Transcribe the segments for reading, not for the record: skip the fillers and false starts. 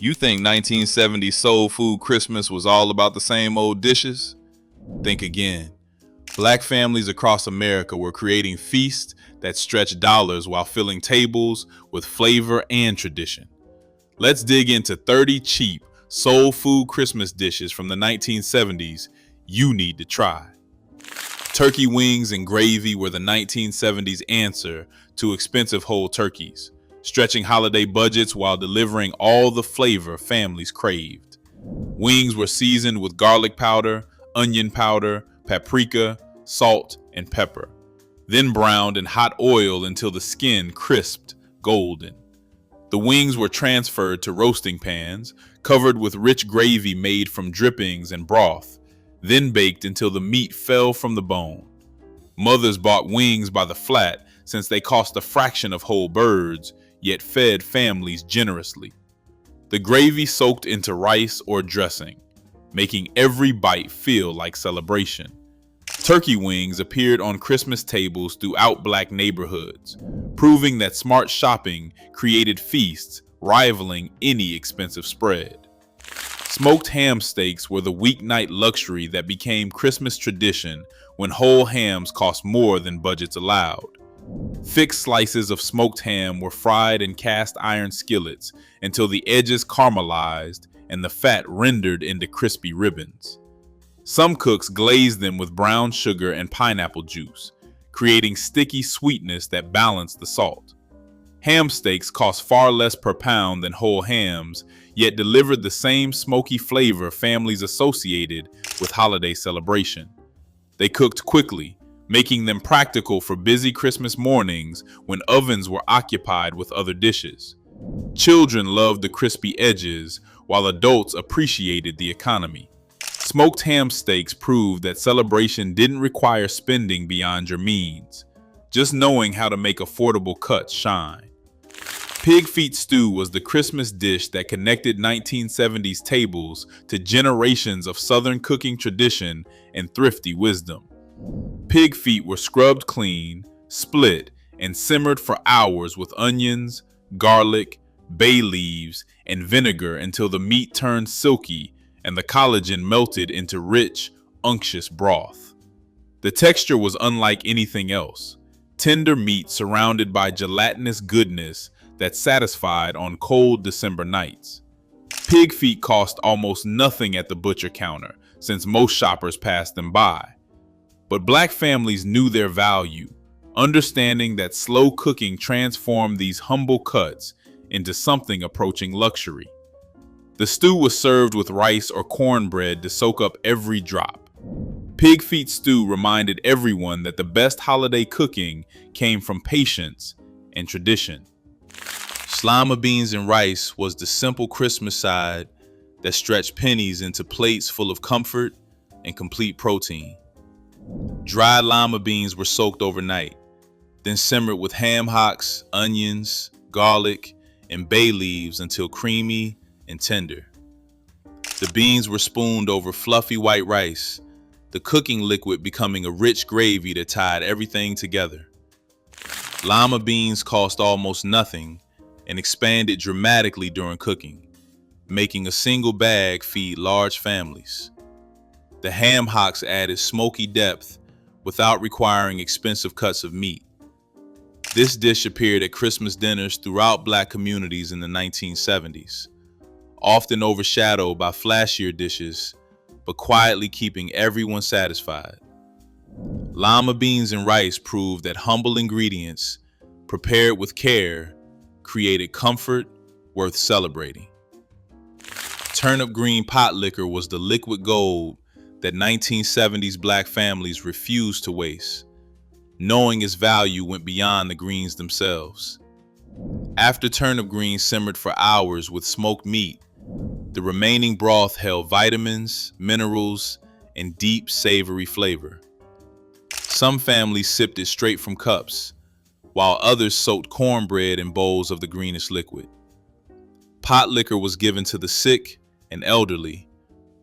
You think 1970s soul food Christmas was all about the same old dishes? Think again. Black families across America were creating feasts that stretched dollars while filling tables with flavor and tradition. Let's dig into 30 cheap soul food Christmas dishes from the 1970s you need to try. Turkey wings and gravy were the 1970s answer to expensive whole turkeys, stretching holiday budgets while delivering all the flavor families craved. Wings were seasoned with garlic powder, onion powder, paprika, salt, and pepper, then browned in hot oil until the skin crisped golden. The wings were transferred to roasting pans, covered with rich gravy made from drippings and broth, then baked until the meat fell from the bone. Mothers bought wings by the flat since they cost a fraction of whole birds, yet fed families generously. The gravy soaked into rice or dressing, making every bite feel like celebration. Turkey wings appeared on Christmas tables throughout Black neighborhoods, proving that smart shopping created feasts rivaling any expensive spread. Smoked ham steaks were the weeknight luxury that became Christmas tradition when whole hams cost more than budgets allowed. Thick slices of smoked ham were fried in cast iron skillets until the edges caramelized and the fat rendered into crispy ribbons. Some cooks glazed them with brown sugar and pineapple juice, creating sticky sweetness that balanced the salt. Ham steaks cost far less per pound than whole hams, yet delivered the same smoky flavor families associated with holiday celebration. They cooked quickly, making them practical for busy Christmas mornings when ovens were occupied with other dishes. Children loved the crispy edges, while adults appreciated the economy. Smoked ham steaks proved that celebration didn't require spending beyond your means, just knowing how to make affordable cuts shine. Pig feet stew was the Christmas dish that connected 1970s tables to generations of Southern cooking tradition and thrifty wisdom. Pig feet were scrubbed clean, split, and simmered for hours with onions, garlic, bay leaves, and vinegar until the meat turned silky and the collagen melted into rich, unctuous broth. The texture was unlike anything else. Tender meat surrounded by gelatinous goodness that satisfied on cold December nights. Pig feet cost almost nothing at the butcher counter since most shoppers passed them by. But Black families knew their value, understanding that slow cooking transformed these humble cuts into something approaching luxury. The stew was served with rice or cornbread to soak up every drop. Pig feet stew reminded everyone that the best holiday cooking came from patience and tradition. Lima beans and rice was the simple Christmas side that stretched pennies into plates full of comfort and complete protein. Dried lima beans were soaked overnight, then simmered with ham hocks, onions, garlic, and bay leaves until creamy and tender. The beans were spooned over fluffy white rice, the cooking liquid becoming a rich gravy that tied everything together. Lima beans cost almost nothing and expanded dramatically during cooking, making a single bag feed large families. The ham hocks added smoky depth without requiring expensive cuts of meat. This dish appeared at Christmas dinners throughout Black communities in the 1970s, often overshadowed by flashier dishes, but quietly keeping everyone satisfied. Lima beans and rice proved that humble ingredients, prepared with care, created comfort worth celebrating. Turnip green Potlikker was the liquid gold that 1970s Black families refused to waste, knowing its value went beyond the greens themselves. After turnip greens simmered for hours with smoked meat, the remaining broth held vitamins, minerals, and deep savory flavor. Some families sipped it straight from cups, while others soaked cornbread in bowls of the greenish liquid. Potlikker was given to the sick and elderly,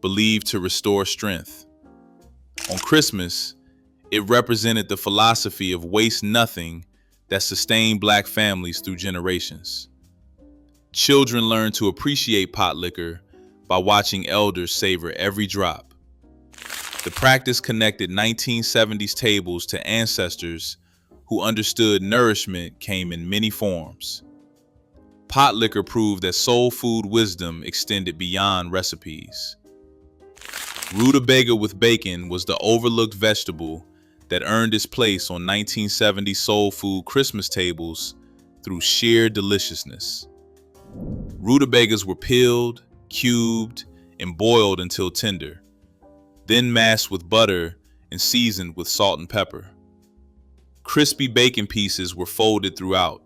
believed to restore strength. On Christmas, it represented the philosophy of waste nothing that sustained Black families through generations. Children learn to appreciate potlikker by watching elders savor every drop. The practice connected 1970s tables to ancestors who understood nourishment came in many forms. Potlikker proved that soul food wisdom extended beyond recipes. Rutabaga with bacon was the overlooked vegetable that earned its place on 1970s soul food Christmas tables through sheer deliciousness. Rutabagas were peeled, cubed, and boiled until tender, then masked with butter and seasoned with salt and pepper. Crispy bacon pieces were folded throughout,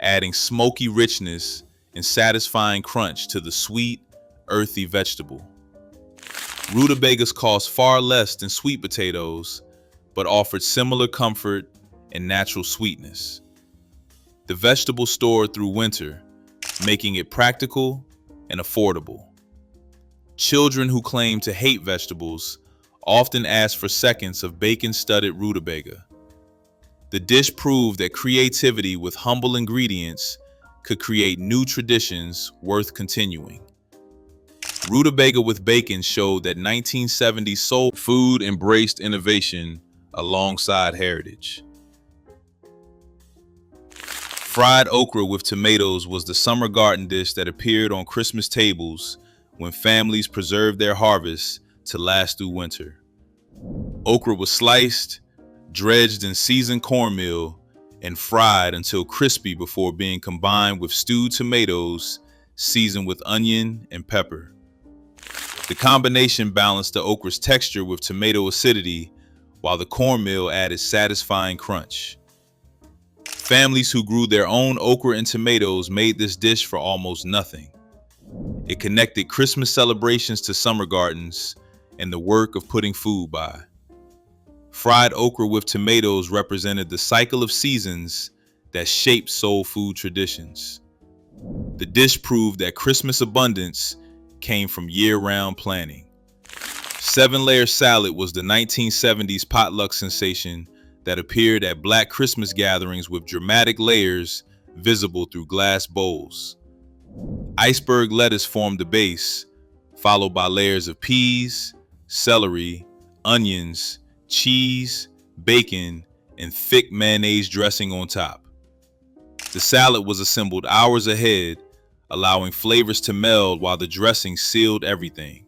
adding smoky richness and satisfying crunch to the sweet, earthy vegetable. Rutabagas cost far less than sweet potatoes, but offered similar comfort and natural sweetness. The vegetable stored through winter, making it practical and affordable. Children who claim to hate vegetables often ask for seconds of bacon-studded rutabaga. The dish proved that creativity with humble ingredients could create new traditions worth continuing. Rutabaga with bacon showed that 1970s soul food embraced innovation alongside heritage. Fried okra with tomatoes was the summer garden dish that appeared on Christmas tables when families preserved their harvests to last through winter. Okra was sliced, dredged in seasoned cornmeal, and fried until crispy before being combined with stewed tomatoes seasoned with onion and pepper. The combination balanced the okra's texture with tomato acidity, while the cornmeal added satisfying crunch. Families who grew their own okra and tomatoes made this dish for almost nothing. It connected Christmas celebrations to summer gardens and the work of putting food by. Fried okra with tomatoes represented the cycle of seasons that shaped soul food traditions. The dish proved that Christmas abundance came from year-round planning. 7-layer salad was the 1970s potluck sensation that appeared at Black Christmas gatherings with dramatic layers visible through glass bowls. Iceberg lettuce formed the base, followed by layers of peas, celery, onions, cheese, bacon, and thick mayonnaise dressing on top. The salad was assembled hours ahead, allowing flavors to meld while the dressing sealed everything.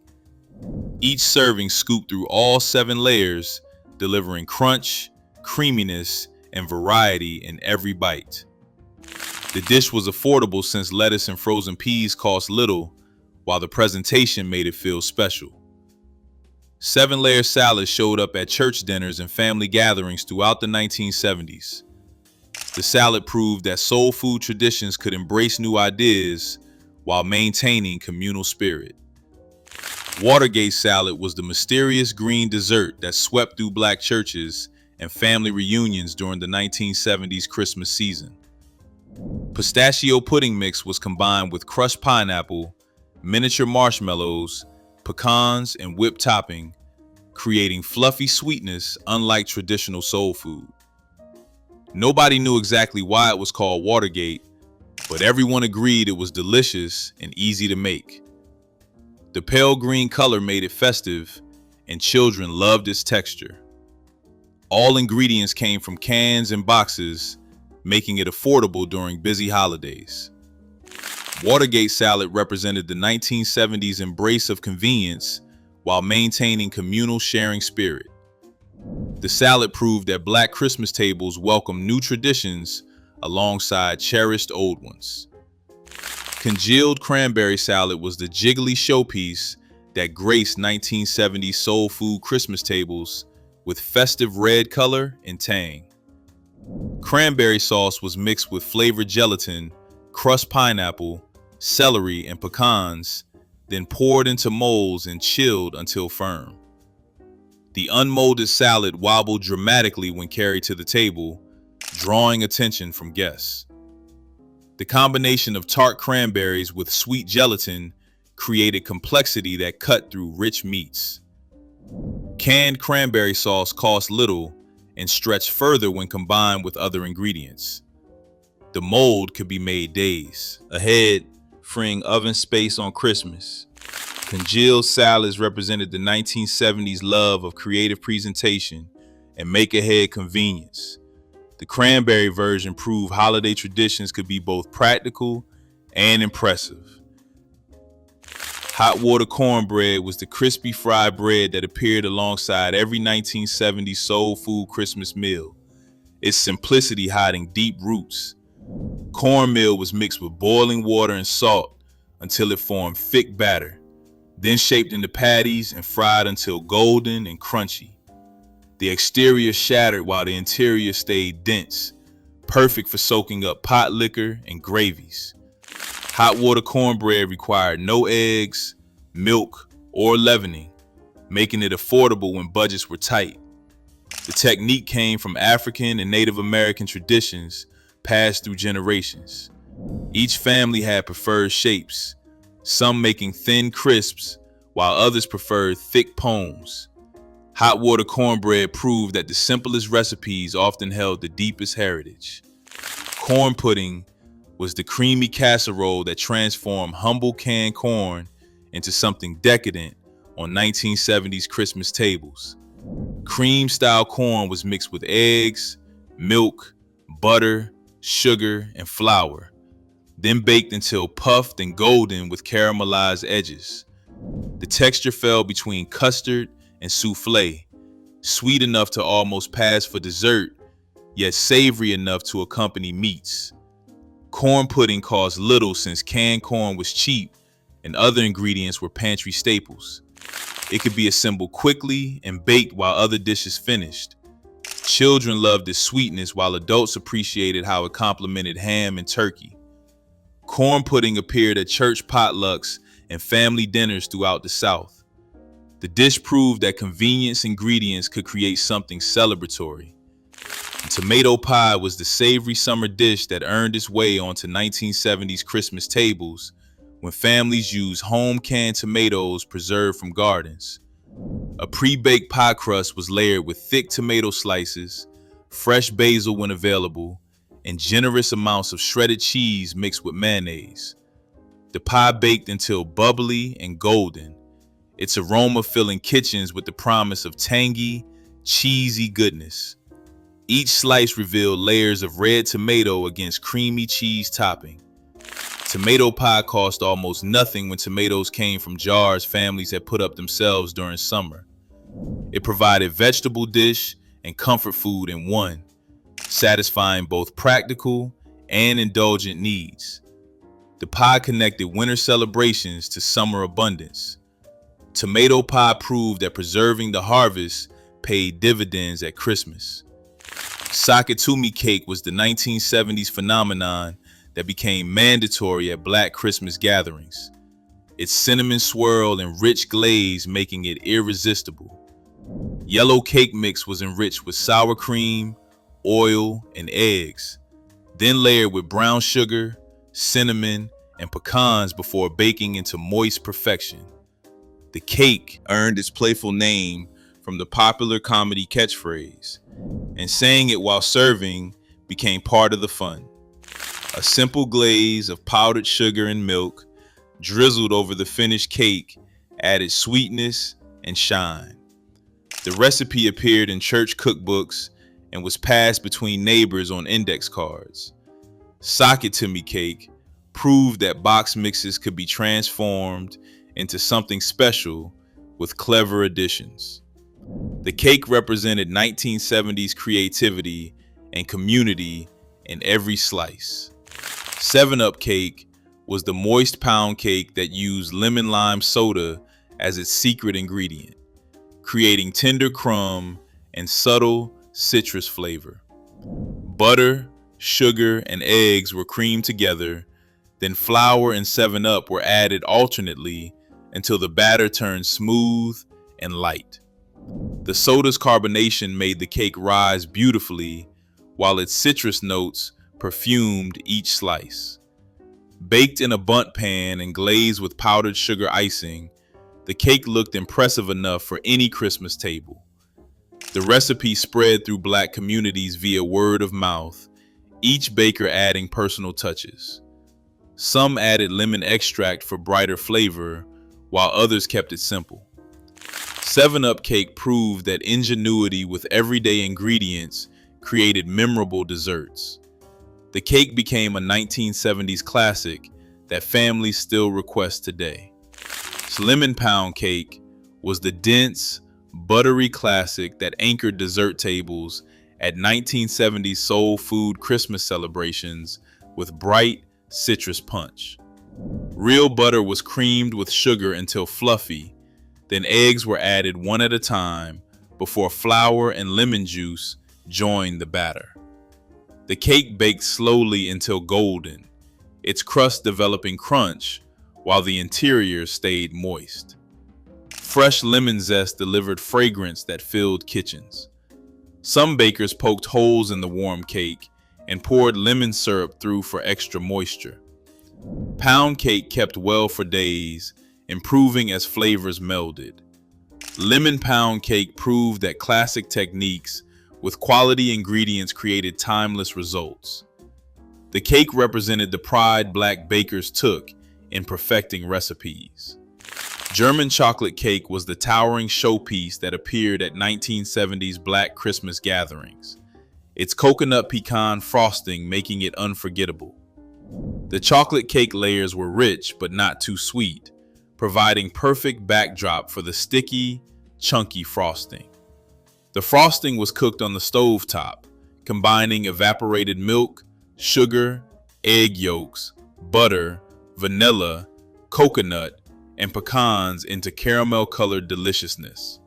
Each serving scooped through all 7 layers, delivering crunch, creaminess, and variety in every bite. The dish was affordable since lettuce and frozen peas cost little, while the presentation made it feel special. 7-layer salad showed up at church dinners and family gatherings throughout the 1970s. The salad proved that soul food traditions could embrace new ideas while maintaining communal spirit. Watergate salad was the mysterious green dessert that swept through Black churches and family reunions during the 1970s Christmas season. Pistachio pudding mix was combined with crushed pineapple, miniature marshmallows, pecans, and whipped topping, creating fluffy sweetness unlike traditional soul food. Nobody knew exactly why it was called Watergate, but everyone agreed it was delicious and easy to make. The pale green color made it festive, and children loved its texture. All ingredients came from cans and boxes, making it affordable during busy holidays. Watergate salad represented the 1970s embrace of convenience while maintaining communal sharing spirit. The salad proved that Black Christmas tables welcomed new traditions alongside cherished old ones. Congealed cranberry salad was the jiggly showpiece that graced 1970s soul food Christmas tables with festive red color and tang. Cranberry sauce was mixed with flavored gelatin, crushed pineapple, celery, and pecans, then poured into molds and chilled until firm. The unmolded salad wobbled dramatically when carried to the table, drawing attention from guests. The combination of tart cranberries with sweet gelatin created complexity that cut through rich meats. Canned cranberry sauce cost little and stretched further when combined with other ingredients. The mold could be made days ahead, freeing oven space on Christmas. Congealed salads represented the 1970s love of creative presentation and make-ahead convenience. The cranberry version proved holiday traditions could be both practical and impressive. Hot water cornbread was the crispy fried bread that appeared alongside every 1970s soul food Christmas meal, its simplicity hiding deep roots. Cornmeal was mixed with boiling water and salt until it formed thick batter, then shaped into patties and fried until golden and crunchy. The exterior shattered while the interior stayed dense, perfect for soaking up potlikker and gravies. Hot water cornbread required no eggs, milk, or leavening, making it affordable when budgets were tight. The technique came from African and Native American traditions passed through generations. Each family had preferred shapes, some making thin crisps, while others preferred thick pomes. Hot water cornbread proved that the simplest recipes often held the deepest heritage. Corn pudding was the creamy casserole that transformed humble canned corn into something decadent on 1970s Christmas tables. Cream-style corn was mixed with eggs, milk, butter, sugar, and flour, then baked until puffed and golden with caramelized edges. The texture fell between custard and souffle, sweet enough to almost pass for dessert, yet savory enough to accompany meats. Corn pudding cost little since canned corn was cheap and other ingredients were pantry staples. It could be assembled quickly and baked while other dishes finished. Children loved its sweetness while adults appreciated how it complemented ham and turkey. Corn pudding appeared at church potlucks and family dinners throughout the South. The dish proved that convenience ingredients could create something celebratory. And tomato pie was the savory summer dish that earned its way onto 1970s Christmas tables when families used home canned tomatoes preserved from gardens. A pre-baked pie crust was layered with thick tomato slices, fresh basil when available, and generous amounts of shredded cheese mixed with mayonnaise. The pie baked until bubbly and golden, its aroma filling kitchens with the promise of tangy, cheesy goodness. Each slice revealed layers of red tomato against creamy cheese topping. Tomato pie cost almost nothing when tomatoes came from jars families had put up themselves during summer. It provided vegetable dish and comfort food in one, satisfying both practical and indulgent needs. The pie connected winter celebrations to summer abundance. Tomato pie proved that preserving the harvest paid dividends at Christmas. Sakatumi cake was the 1970s phenomenon that became mandatory at Black Christmas gatherings, its cinnamon swirl and rich glaze making it irresistible. Yellow cake mix was enriched with sour cream, oil, and eggs, then layered with brown sugar, cinnamon, and pecans before baking into moist perfection. The cake earned its playful name from the popular comedy catchphrase, and saying it while serving became part of the fun. A simple glaze of powdered sugar and milk drizzled over the finished cake added sweetness and shine. The recipe appeared in church cookbooks and was passed between neighbors on index cards. Sakatumi cake proved that box mixes could be transformed into something special with clever additions. The cake represented 1970s creativity and community in every slice. 7-Up cake was the moist pound cake that used lemon lime soda as its secret ingredient, creating tender crumb and subtle citrus flavor. Butter, sugar, and eggs were creamed together, then flour and 7-Up were added alternately until the batter turned smooth and light. The soda's carbonation made the cake rise beautifully, while its citrus notes perfumed each slice. Baked in a bundt pan and glazed with powdered sugar icing, the cake looked impressive enough for any Christmas table. The recipe spread through Black communities via word of mouth, each baker adding personal touches. Some added lemon extract for brighter flavor, while others kept it simple. 7-Up cake proved that ingenuity with everyday ingredients created memorable desserts. The cake became a 1970s classic that families still request today. Lemon pound cake was the dense, buttery classic that anchored dessert tables at 1970s soul food Christmas celebrations with bright citrus punch. Real butter was creamed with sugar until fluffy, then eggs were added one at a time before flour and lemon juice joined the batter. The cake baked slowly until golden, its crust developing crunch while the interior stayed moist. Fresh lemon zest delivered fragrance that filled kitchens. Some bakers poked holes in the warm cake and poured lemon syrup through for extra moisture. Pound cake kept well for days, improving as flavors melded. Lemon pound cake proved that classic techniques with quality ingredients created timeless results. The cake represented the pride Black bakers took in perfecting recipes. German chocolate cake was the towering showpiece that appeared at 1970s Black Christmas gatherings, its coconut pecan frosting making it unforgettable. The chocolate cake layers were rich but not too sweet, providing perfect backdrop for the sticky, chunky frosting. The frosting was cooked on the stove top, combining evaporated milk, sugar, egg yolks, butter, vanilla, coconut, and pecans into caramel-colored deliciousness.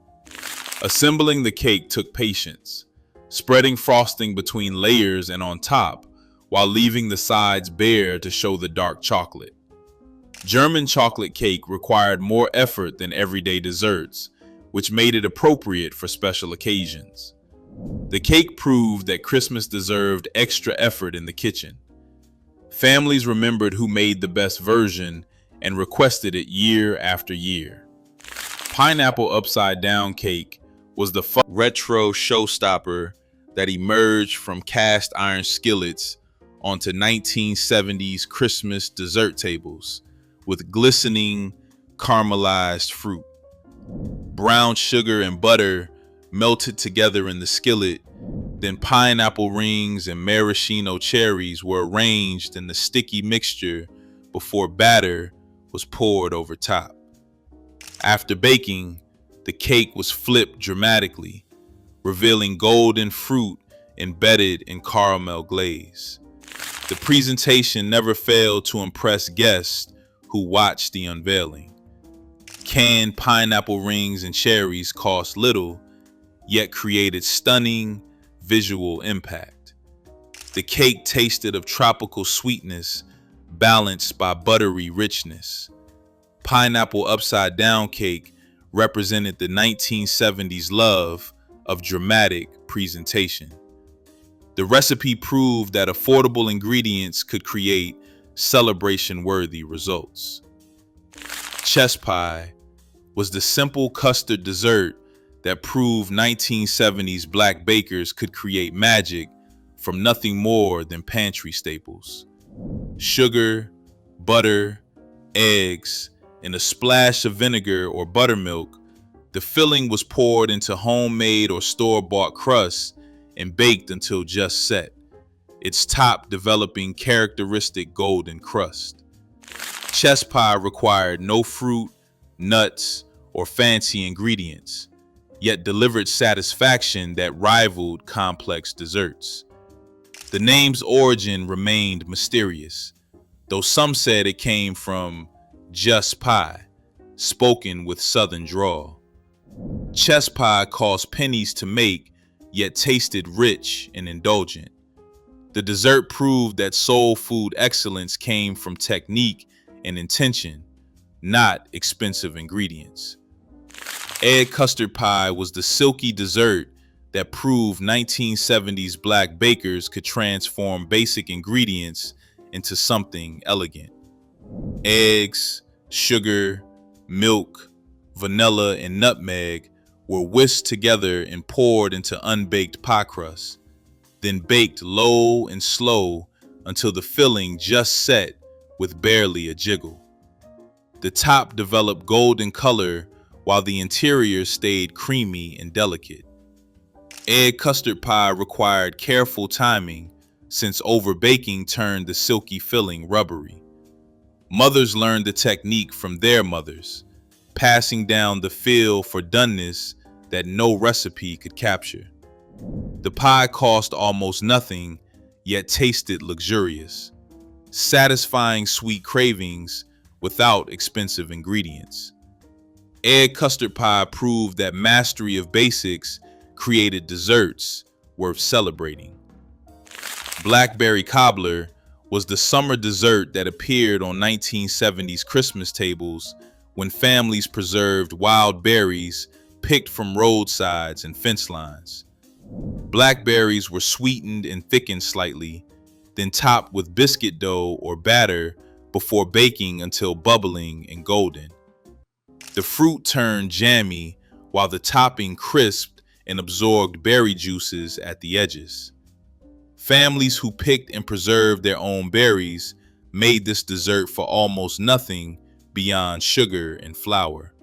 Assembling the cake took patience, spreading frosting between layers and on top, while leaving the sides bare to show the dark chocolate. German chocolate cake required more effort than everyday desserts, which made it appropriate for special occasions. The cake proved that Christmas deserved extra effort in the kitchen. Families remembered who made the best version and requested it year after year. Pineapple upside down cake was the retro showstopper that emerged from cast iron skillets onto 1970s Christmas dessert tables with glistening caramelized fruit. Brown sugar and butter melted together in the skillet, then pineapple rings and maraschino cherries were arranged in the sticky mixture before batter was poured over top. After baking, the cake was flipped dramatically, revealing golden fruit embedded in caramel glaze. The presentation never failed to impress guests who watched the unveiling. Canned pineapple rings and cherries cost little, yet created stunning visual impact. The cake tasted of tropical sweetness, balanced by buttery richness. Pineapple upside down cake represented the 1970s love of dramatic presentation. The recipe proved that affordable ingredients could create celebration-worthy results. Chess pie was the simple custard dessert that proved 1970s Black bakers could create magic from nothing more than pantry staples. Sugar, butter, eggs, and a splash of vinegar or buttermilk, the filling was poured into homemade or store-bought crusts and baked until just set, its top developing characteristic golden crust. Chess pie required no fruit, nuts, or fancy ingredients, yet delivered satisfaction that rivaled complex desserts. The name's origin remained mysterious, though some said it came from just pie, spoken with southern drawl. Chess pie cost pennies to make, yet tasted rich and indulgent. The dessert proved that soul food excellence came from technique and intention, not expensive ingredients. Egg custard pie was the silky dessert that proved 1970s Black bakers could transform basic ingredients into something elegant. Eggs, sugar, milk, vanilla, and nutmeg were whisked together and poured into unbaked pie crust, then baked low and slow until the filling just set with barely a jiggle. The top developed golden color while the interior stayed creamy and delicate. Egg custard pie required careful timing since overbaking turned the silky filling rubbery. Mothers learned the technique from their mothers, passing down the feel for doneness that no recipe could capture. The pie cost almost nothing, yet tasted luxurious, satisfying sweet cravings without expensive ingredients. Egg custard pie proved that mastery of basics created desserts worth celebrating. Blackberry cobbler was the summer dessert that appeared on 1970s Christmas tables when families preserved wild berries picked from roadsides and fence lines. Blackberries were sweetened and thickened slightly, then topped with biscuit dough or batter before baking until bubbling and golden. The fruit turned jammy while the topping crisped and absorbed berry juices at the edges. Families who picked and preserved their own berries made this dessert for almost nothing beyond sugar and flour.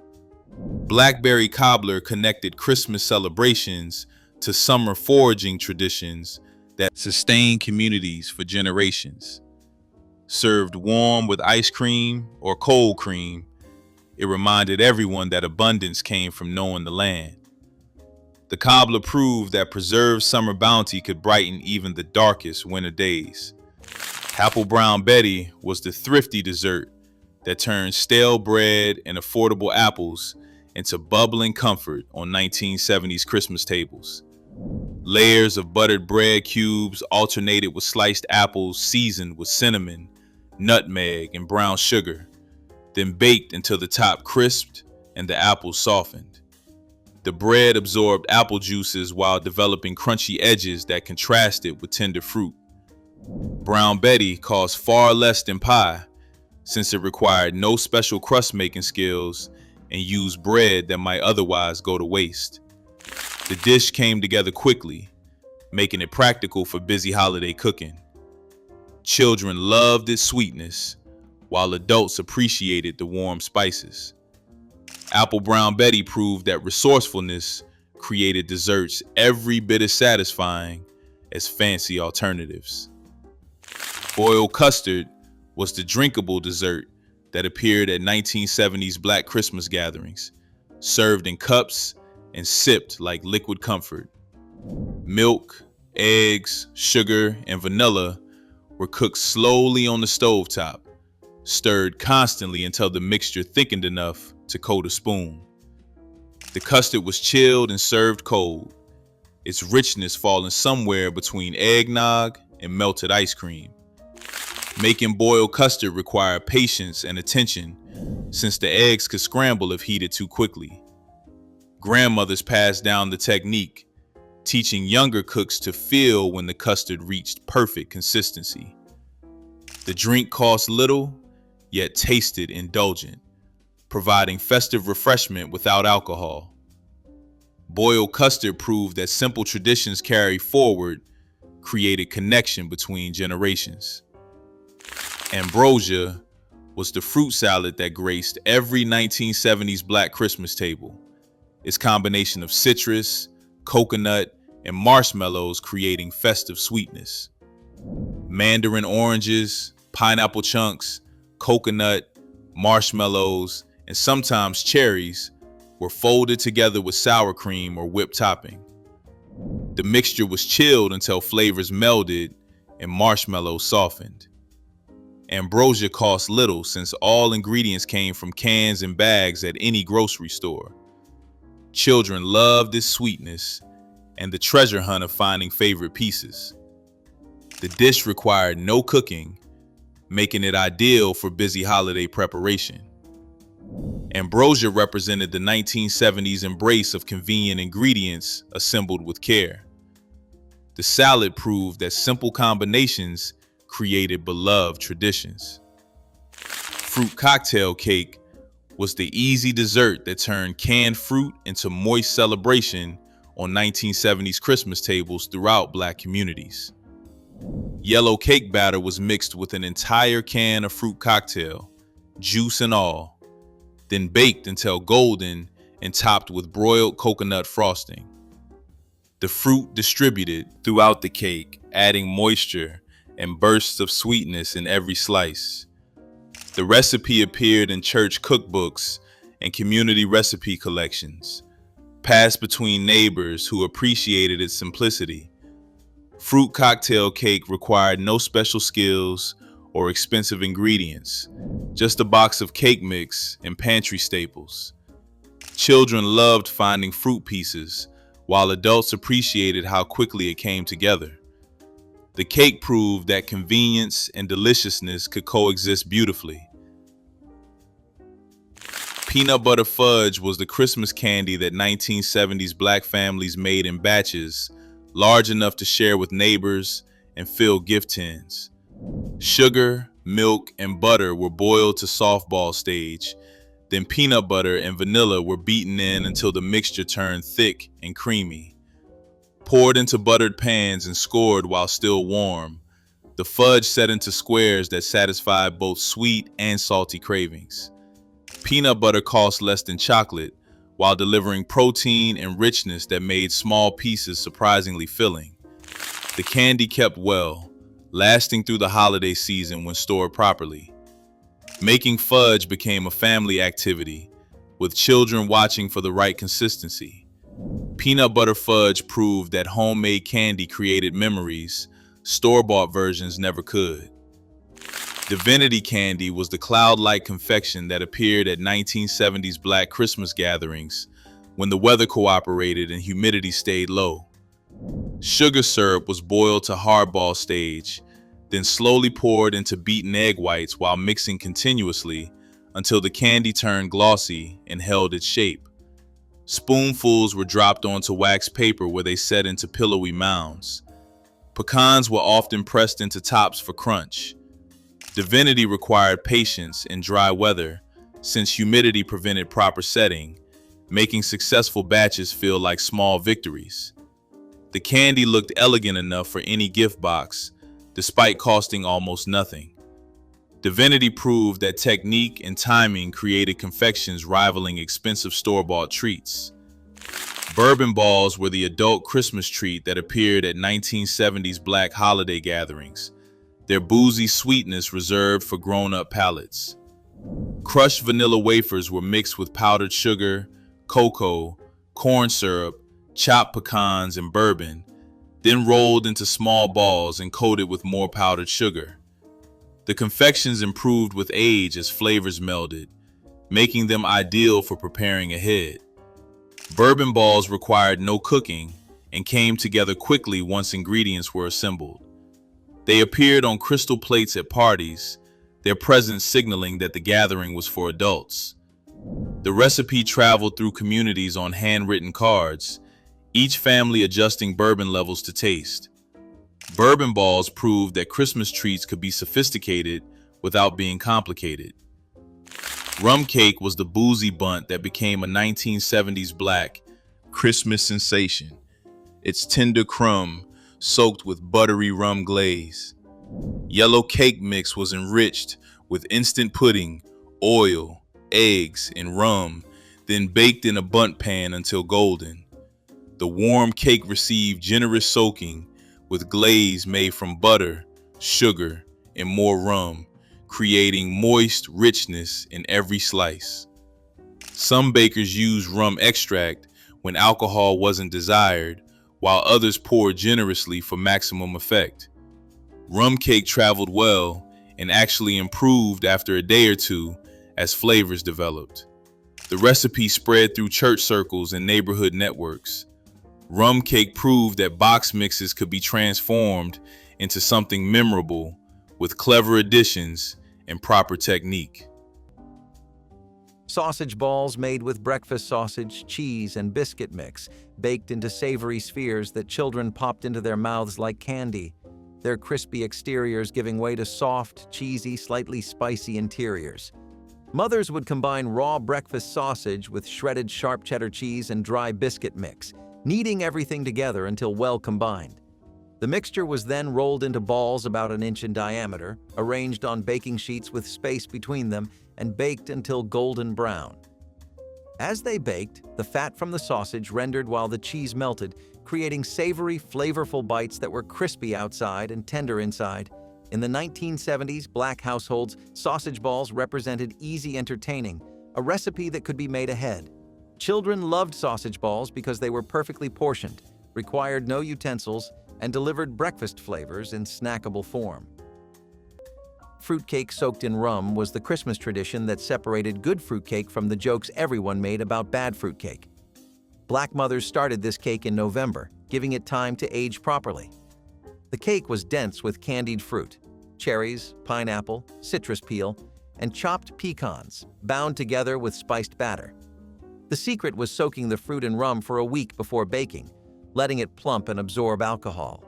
Blackberry cobbler connected Christmas celebrations to summer foraging traditions that sustained communities for generations. Served warm with ice cream or cold cream, it reminded everyone that abundance came from knowing the land. The cobbler proved that preserved summer bounty could brighten even the darkest winter days. Apple Brown Betty was the thrifty dessert that turned stale bread and affordable apples into bubbling comfort on 1970s Christmas tables. Layers of buttered bread cubes alternated with sliced apples seasoned with cinnamon, nutmeg, and brown sugar, then baked until the top crisped and the apples softened. The bread absorbed apple juices while developing crunchy edges that contrasted with tender fruit. Brown Betty cost far less than pie, since it required no special crust making skills and used bread that might otherwise go to waste. The dish came together quickly, making it practical for busy holiday cooking. Children loved its sweetness, while adults appreciated the warm spices. Apple Brown Betty proved that resourcefulness created desserts every bit as satisfying as fancy alternatives. Boiled custard was the drinkable dessert that appeared at 1970s Black Christmas gatherings, served in cups and sipped like liquid comfort. Milk, eggs, sugar, and vanilla were cooked slowly on the stovetop, stirred constantly until the mixture thickened enough to coat a spoon. The custard was chilled and served cold, its richness falling somewhere between eggnog and melted ice cream. Making boiled custard required patience and attention, since the eggs could scramble if heated too quickly. Grandmothers passed down the technique, teaching younger cooks to feel when the custard reached perfect consistency. The drink cost little, yet tasted indulgent, providing festive refreshment without alcohol. Boiled custard proved that simple traditions carried forward created connection between generations. Ambrosia was the fruit salad that graced every 1970s Black Christmas table, its combination of citrus, coconut, and marshmallows creating festive sweetness. Mandarin oranges, pineapple chunks, coconut, marshmallows, and sometimes cherries were folded together with sour cream or whipped topping. The mixture was chilled until flavors melded and marshmallows softened. Ambrosia cost little since all ingredients came from cans and bags at any grocery store. Children loved its sweetness and the treasure hunt of finding favorite pieces. The dish required no cooking, making it ideal for busy holiday preparation. Ambrosia represented the 1970s embrace of convenient ingredients assembled with care. The salad proved that simple combinations created beloved traditions. Fruit cocktail cake was the easy dessert that turned canned fruit into moist celebration on 1970s Christmas tables throughout Black communities. Yellow cake batter was mixed with an entire can of fruit cocktail, juice and all, then baked until golden and topped with broiled coconut frosting. The fruit distributed throughout the cake, adding moisture and bursts of sweetness in every slice. The recipe appeared in church cookbooks and community recipe collections, passed between neighbors who appreciated its simplicity. Fruit cocktail cake required no special skills or expensive ingredients, just a box of cake mix and pantry staples. Children loved finding fruit pieces, while adults appreciated how quickly it came together. The cake proved that convenience and deliciousness could coexist beautifully. Peanut butter fudge was the Christmas candy that 1970s Black families made in batches, large enough to share with neighbors and fill gift tins. Sugar, milk, and butter were boiled to softball stage. Then peanut butter and vanilla were beaten in until the mixture turned thick and creamy. Poured into buttered pans and scored while still warm, the fudge set into squares that satisfied both sweet and salty cravings. Peanut butter cost less than chocolate, while delivering protein and richness that made small pieces surprisingly filling. The candy kept well, lasting through the holiday season when stored properly. Making fudge became a family activity, with children watching for the right consistency. Peanut butter fudge proved that homemade candy created memories store-bought versions never could. Divinity candy was the cloud-like confection that appeared at 1970s Black Christmas gatherings when the weather cooperated and humidity stayed low. Sugar syrup was boiled to hardball stage, then slowly poured into beaten egg whites while mixing continuously until the candy turned glossy and held its shape. Spoonfuls were dropped onto wax paper where they set into pillowy mounds. Pecans were often pressed into tops for crunch. Divinity required patience in dry weather since humidity prevented proper setting, making successful batches feel like small victories. The candy looked elegant enough for any gift box, despite costing almost nothing. Divinity proved that technique and timing created confections rivaling expensive store-bought treats. Bourbon balls were the adult Christmas treat that appeared at 1970s Black holiday gatherings, their boozy sweetness reserved for grown-up palates. Crushed vanilla wafers were mixed with powdered sugar, cocoa, corn syrup, chopped pecans, and bourbon, then rolled into small balls and coated with more powdered sugar. The confections improved with age as flavors melded, making them ideal for preparing ahead. Bourbon balls required no cooking and came together quickly once ingredients were assembled. They appeared on crystal plates at parties, their presence signaling that the gathering was for adults. The recipe traveled through communities on handwritten cards, each family adjusting bourbon levels to taste. Bourbon balls proved that Christmas treats could be sophisticated without being complicated. Rum cake was the boozy bunt that became a 1970s Black Christmas sensation. Its tender crumb soaked with buttery rum glaze. Yellow cake mix was enriched with instant pudding, oil, eggs, and rum, then baked in a bundt pan until golden. The warm cake received generous soaking with glaze made from butter, sugar, and more rum, creating moist richness in every slice. Some bakers used rum extract when alcohol wasn't desired, while others poured generously for maximum effect. Rum cake traveled well and actually improved after a day or two as flavors developed. The recipe spread through church circles and neighborhood networks. Rum cake proved that box mixes could be transformed into something memorable with clever additions and proper technique. Sausage balls made with breakfast sausage, cheese, and biscuit mix, baked into savory spheres that children popped into their mouths like candy, their crispy exteriors giving way to soft, cheesy, slightly spicy interiors. Mothers would combine raw breakfast sausage with shredded sharp cheddar cheese and dry biscuit mix, kneading everything together until well combined. The mixture was then rolled into balls about an inch in diameter, arranged on baking sheets with space between them, and baked until golden brown. As they baked, the fat from the sausage rendered while the cheese melted, creating savory, flavorful bites that were crispy outside and tender inside. In the 1970s, Black households, sausage balls represented easy entertaining, a recipe that could be made ahead. Children loved sausage balls because they were perfectly portioned, required no utensils, and delivered breakfast flavors in snackable form. Fruitcake soaked in rum was the Christmas tradition that separated good fruitcake from the jokes everyone made about bad fruitcake. Black mothers started this cake in November, giving it time to age properly. The cake was dense with candied fruit, cherries, pineapple, citrus peel, and chopped pecans, bound together with spiced batter. The secret was soaking the fruit in rum for a week before baking, letting it plump and absorb alcohol.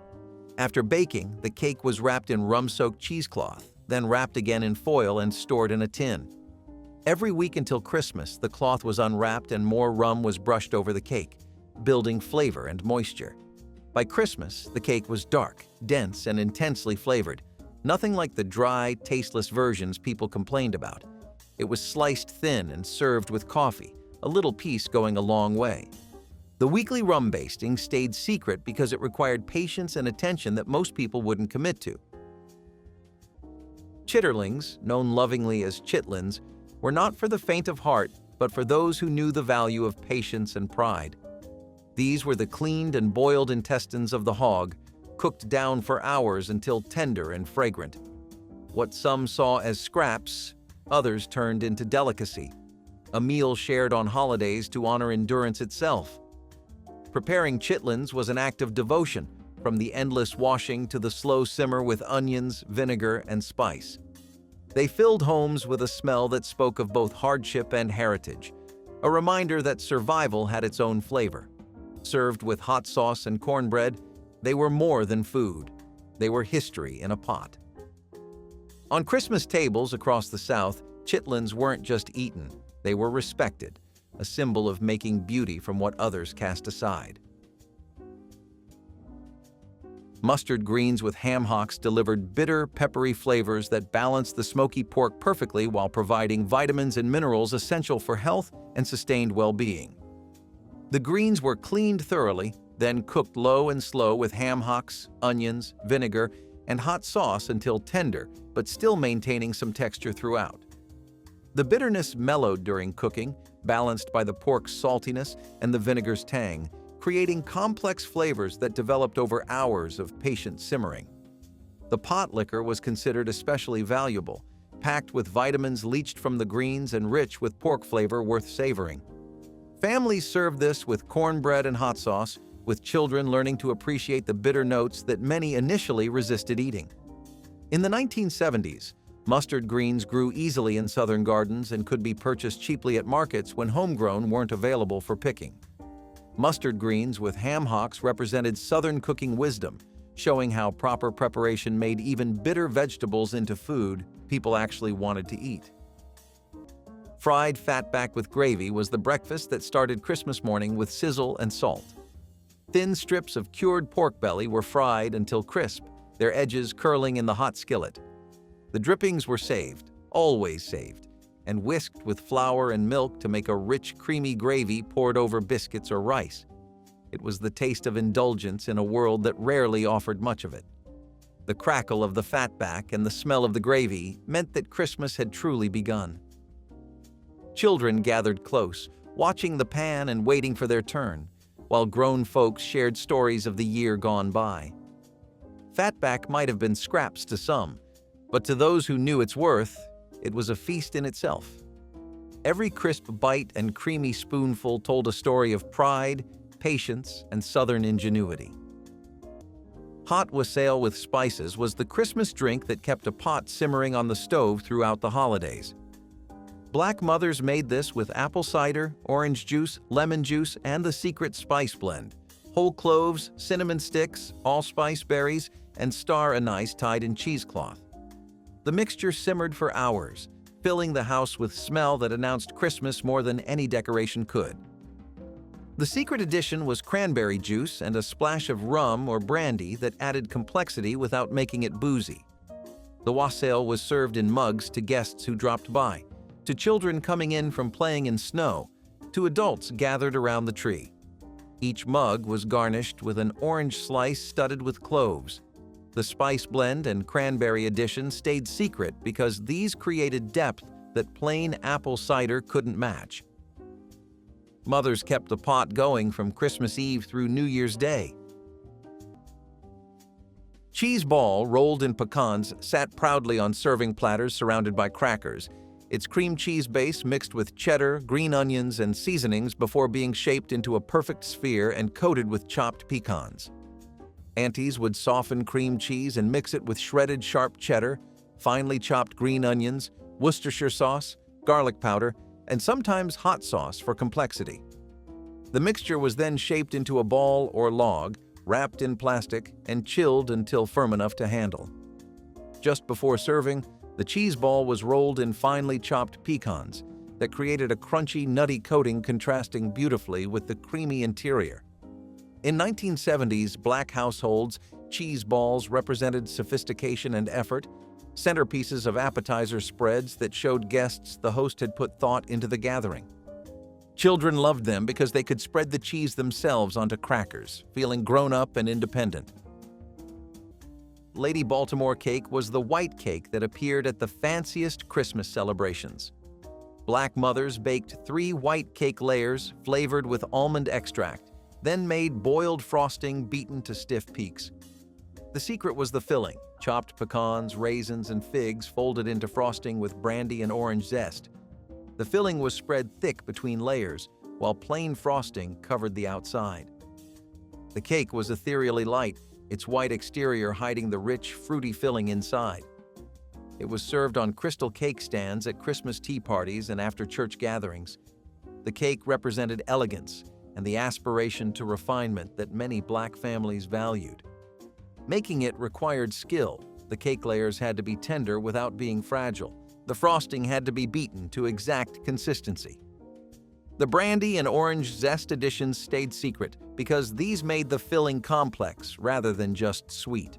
After baking, the cake was wrapped in rum-soaked cheesecloth, then wrapped again in foil and stored in a tin. Every week until Christmas, the cloth was unwrapped and more rum was brushed over the cake, building flavor and moisture. By Christmas, the cake was dark, dense, and intensely flavored, nothing like the dry, tasteless versions people complained about. It was sliced thin and served with coffee, a little piece going a long way. The weekly rum basting stayed secret because it required patience and attention that most people wouldn't commit to. Chitterlings, known lovingly as chitlins, were not for the faint of heart, but for those who knew the value of patience and pride. These were the cleaned and boiled intestines of the hog, cooked down for hours until tender and fragrant. What some saw as scraps, others turned into delicacy, a meal shared on holidays to honor endurance itself. Preparing chitlins was an act of devotion, from the endless washing to the slow simmer with onions, vinegar, and spice. They filled homes with a smell that spoke of both hardship and heritage, a reminder that survival had its own flavor. Served with hot sauce and cornbread, they were more than food. They were history in a pot. On Christmas tables across the South, chitlins weren't just eaten, they were respected, a symbol of making beauty from what others cast aside. Mustard greens with ham hocks delivered bitter, peppery flavors that balanced the smoky pork perfectly while providing vitamins and minerals essential for health and sustained well-being. The greens were cleaned thoroughly, then cooked low and slow with ham hocks, onions, vinegar, and hot sauce until tender, but still maintaining some texture throughout. The bitterness mellowed during cooking, balanced by the pork's saltiness and the vinegar's tang, creating complex flavors that developed over hours of patient simmering. The potlikker was considered especially valuable, packed with vitamins leached from the greens and rich with pork flavor worth savoring. Families served this with cornbread and hot sauce, with children learning to appreciate the bitter notes that many initially resisted eating. In the 1970s, mustard greens grew easily in southern gardens and could be purchased cheaply at markets when homegrown weren't available for picking. Mustard greens with ham hocks represented Southern cooking wisdom, showing how proper preparation made even bitter vegetables into food people actually wanted to eat. Fried fatback with gravy was the breakfast that started Christmas morning with sizzle and salt. Thin strips of cured pork belly were fried until crisp, their edges curling in the hot skillet. The drippings were saved, always saved, and whisked with flour and milk to make a rich, creamy gravy poured over biscuits or rice. It was the taste of indulgence in a world that rarely offered much of it. The crackle of the fatback and the smell of the gravy meant that Christmas had truly begun. Children gathered close, watching the pan and waiting for their turn, while grown folks shared stories of the year gone by. Fatback might have been scraps to some, but to those who knew its worth, it was a feast in itself. Every crisp bite and creamy spoonful told a story of pride, patience, and Southern ingenuity. Hot wassail with spices was the Christmas drink that kept a pot simmering on the stove throughout the holidays. Black mothers made this with apple cider, orange juice, lemon juice, and the secret spice blend: whole cloves, cinnamon sticks, allspice berries, and star anise tied in cheesecloth. The mixture simmered for hours, filling the house with smell that announced Christmas more than any decoration could. The secret addition was cranberry juice and a splash of rum or brandy that added complexity without making it boozy. The wassail was served in mugs to guests who dropped by, to children coming in from playing in snow, to adults gathered around the tree. Each mug was garnished with an orange slice studded with cloves. The spice blend and cranberry addition stayed secret because these created depth that plain apple cider couldn't match. Mothers kept the pot going from Christmas Eve through New Year's Day. Cheese ball rolled in pecans sat proudly on serving platters surrounded by crackers, its cream cheese base mixed with cheddar, green onions, and seasonings before being shaped into a perfect sphere and coated with chopped pecans. Aunties would soften cream cheese and mix it with shredded sharp cheddar, finely chopped green onions, Worcestershire sauce, garlic powder, and sometimes hot sauce for complexity. The mixture was then shaped into a ball or log, wrapped in plastic, and chilled until firm enough to handle. Just before serving, the cheese ball was rolled in finely chopped pecans that created a crunchy, nutty coating contrasting beautifully with the creamy interior. In 1970s Black households, cheese balls represented sophistication and effort, centerpieces of appetizer spreads that showed guests the host had put thought into the gathering. Children loved them because they could spread the cheese themselves onto crackers, feeling grown up and independent. Lady Baltimore cake was the white cake that appeared at the fanciest Christmas celebrations. Black mothers baked 3 white cake layers flavored with almond extract, then made boiled frosting beaten to stiff peaks. The secret was the filling, chopped pecans, raisins, and figs folded into frosting with brandy and orange zest. The filling was spread thick between layers, while plain frosting covered the outside. The cake was ethereally light, its white exterior hiding the rich, fruity filling inside. It was served on crystal cake stands at Christmas tea parties and after church gatherings. The cake represented elegance and the aspiration to refinement that many Black families valued. Making it required skill. The cake layers had to be tender without being fragile. The frosting had to be beaten to exact consistency. The brandy and orange zest additions stayed secret because these made the filling complex rather than just sweet.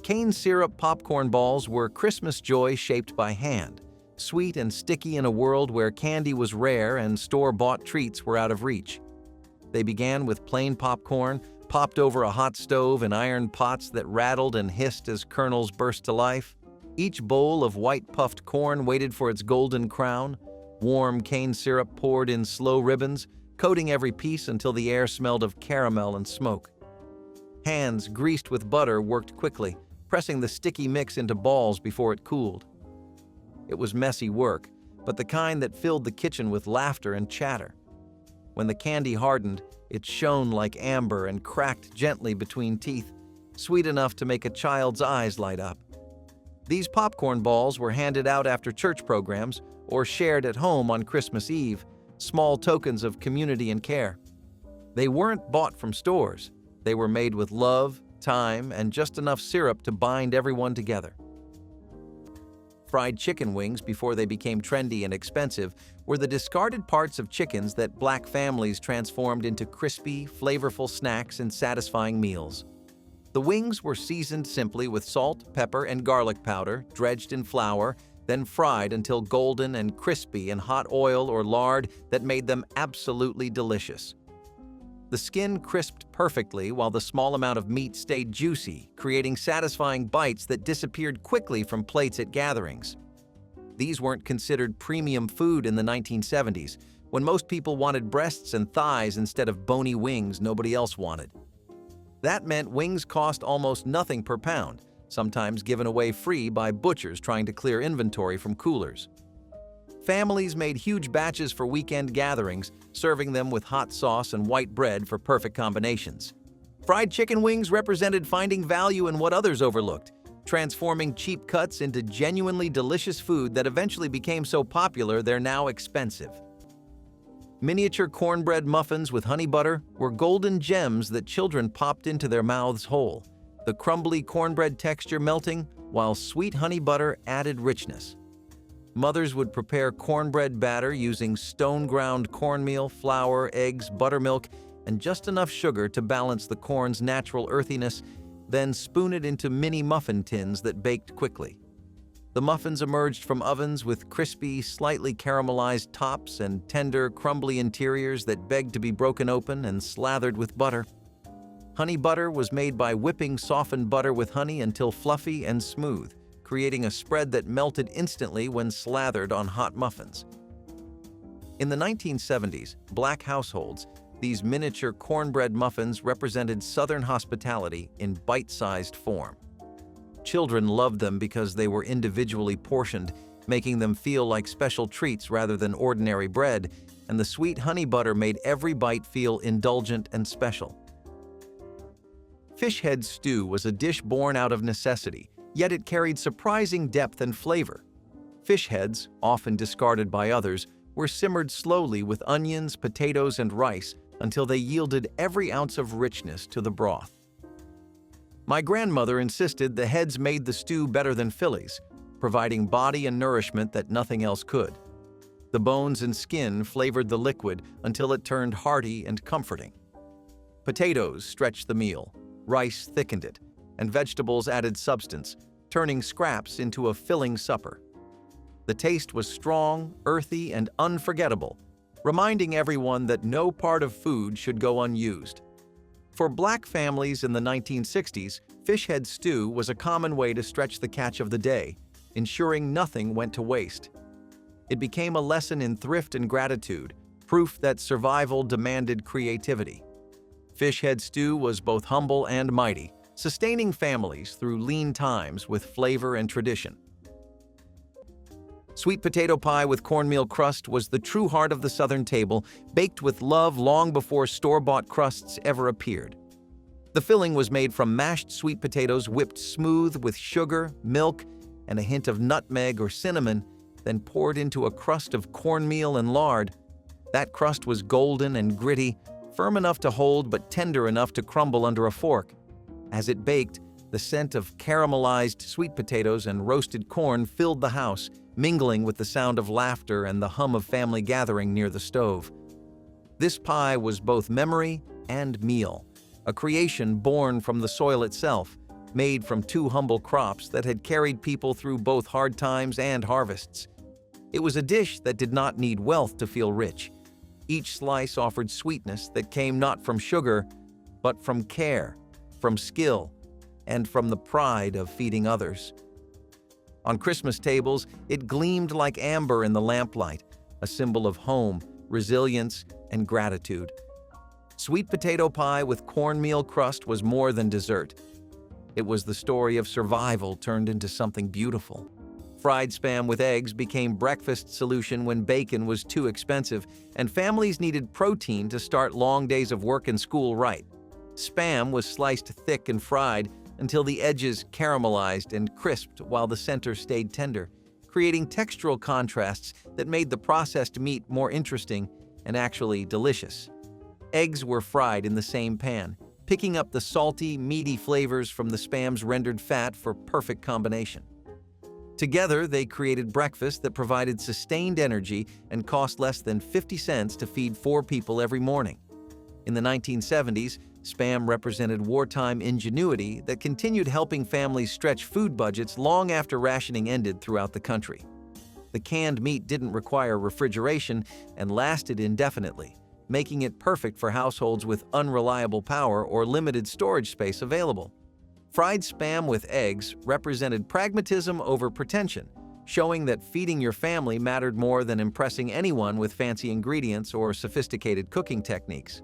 Cane syrup popcorn balls were Christmas joy shaped by hand, sweet and sticky in a world where candy was rare and store-bought treats were out of reach. They began with plain popcorn, popped over a hot stove in iron pots that rattled and hissed as kernels burst to life. Each bowl of white puffed corn waited for its golden crown, warm cane syrup poured in slow ribbons, coating every piece until the air smelled of caramel and smoke. Hands greased with butter worked quickly, pressing the sticky mix into balls before it cooled. It was messy work, but the kind that filled the kitchen with laughter and chatter. When the candy hardened, it shone like amber and cracked gently between teeth, sweet enough to make a child's eyes light up. These popcorn balls were handed out after church programs or shared at home on Christmas Eve, small tokens of community and care. They weren't bought from stores. They were made with love, time, and just enough syrup to bind everyone together. Fried chicken wings, before they became trendy and expensive, were the discarded parts of chickens that Black families transformed into crispy, flavorful snacks and satisfying meals. The wings were seasoned simply with salt, pepper, and garlic powder, dredged in flour, then fried until golden and crispy in hot oil or lard that made them absolutely delicious. The skin crisped perfectly while the small amount of meat stayed juicy, creating satisfying bites that disappeared quickly from plates at gatherings. These weren't considered premium food in the 1970s, when most people wanted breasts and thighs instead of bony wings nobody else wanted. That meant wings cost almost nothing per pound, sometimes given away free by butchers trying to clear inventory from coolers. Families made huge batches for weekend gatherings, serving them with hot sauce and white bread for perfect combinations. Fried chicken wings represented finding value in what others overlooked, transforming cheap cuts into genuinely delicious food that eventually became so popular they're now expensive. Miniature cornbread muffins with honey butter were golden gems that children popped into their mouths whole, the crumbly cornbread texture melting while sweet honey butter added richness. Mothers would prepare cornbread batter using stone-ground cornmeal, flour, eggs, buttermilk, and just enough sugar to balance the corn's natural earthiness, then spoon it into mini muffin tins that baked quickly. The muffins emerged from ovens with crispy, slightly caramelized tops and tender, crumbly interiors that begged to be broken open and slathered with butter. Honey butter was made by whipping softened butter with honey until fluffy and smooth, creating a spread that melted instantly when slathered on hot muffins. In the 1970s, Black households, these miniature cornbread muffins represented Southern hospitality in bite-sized form. Children loved them because they were individually portioned, making them feel like special treats rather than ordinary bread, and the sweet honey butter made every bite feel indulgent and special. Fish head stew was a dish born out of necessity, yet it carried surprising depth and flavor. Fish heads, often discarded by others, were simmered slowly with onions, potatoes, and rice until they yielded every ounce of richness to the broth. My grandmother insisted the heads made the stew better than fillets, providing body and nourishment that nothing else could. The bones and skin flavored the liquid until it turned hearty and comforting. Potatoes stretched the meal, rice thickened it, and vegetables added substance, turning scraps into a filling supper. The taste was strong, earthy, and unforgettable, reminding everyone that no part of food should go unused. For Black families in the 1960s, fish head stew was a common way to stretch the catch of the day, ensuring nothing went to waste. It became a lesson in thrift and gratitude, proof that survival demanded creativity. Fish head stew was both humble and mighty, sustaining families through lean times with flavor and tradition. Sweet potato pie with cornmeal crust was the true heart of the Southern table, baked with love long before store-bought crusts ever appeared. The filling was made from mashed sweet potatoes whipped smooth with sugar, milk, and a hint of nutmeg or cinnamon, then poured into a crust of cornmeal and lard. That crust was golden and gritty, firm enough to hold but tender enough to crumble under a fork. As it baked, the scent of caramelized sweet potatoes and roasted corn filled the house, mingling with the sound of laughter and the hum of family gathering near the stove. This pie was both memory and meal, a creation born from the soil itself, made from two humble crops that had carried people through both hard times and harvests. It was a dish that did not need wealth to feel rich. Each slice offered sweetness that came not from sugar, but from care, from skill, and from the pride of feeding others. On Christmas tables, it gleamed like amber in the lamplight, a symbol of home, resilience, and gratitude. Sweet potato pie with cornmeal crust was more than dessert. It was the story of survival turned into something beautiful. Fried Spam with eggs became breakfast solution when bacon was too expensive, and families needed protein to start long days of work and school right. Spam was sliced thick and fried until the edges caramelized and crisped while the center stayed tender, creating textural contrasts that made the processed meat more interesting and actually delicious. Eggs were fried in the same pan, picking up the salty, meaty flavors from the Spam's rendered fat for perfect combination. Together, they created breakfast that provided sustained energy and cost less than 50 cents to feed 4 people every morning. In the 1970s, Spam represented wartime ingenuity that continued helping families stretch food budgets long after rationing ended throughout the country. The canned meat didn't require refrigeration and lasted indefinitely, making it perfect for households with unreliable power or limited storage space available. Fried Spam with eggs represented pragmatism over pretension, showing that feeding your family mattered more than impressing anyone with fancy ingredients or sophisticated cooking techniques.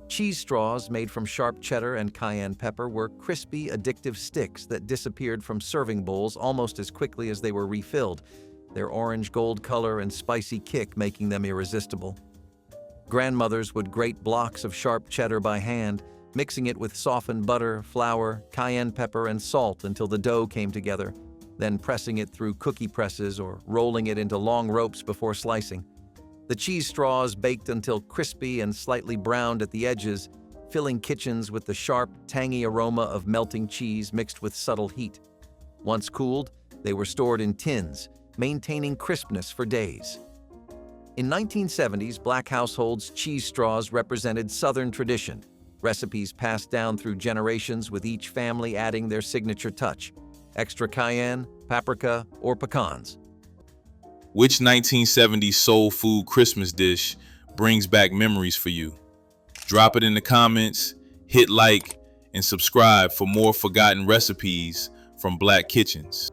Cheese straws made from sharp cheddar and cayenne pepper were crispy, addictive sticks that disappeared from serving bowls almost as quickly as they were refilled, their orange gold color and spicy kick making them irresistible. Grandmothers would grate blocks of sharp cheddar by hand, mixing it with softened butter, flour, cayenne pepper, and salt until the dough came together, then pressing it through cookie presses or rolling it into long ropes before slicing. The cheese straws baked until crispy and slightly browned at the edges, filling kitchens with the sharp, tangy aroma of melting cheese mixed with subtle heat. Once cooled, they were stored in tins, maintaining crispness for days. In 1970s, Black households, cheese straws represented Southern tradition, recipes passed down through generations with each family adding their signature touch, extra cayenne, paprika, or pecans. Which 1970s soul food Christmas dish brings back memories for you? Drop it in the comments, hit like, and subscribe for more forgotten recipes from Black kitchens.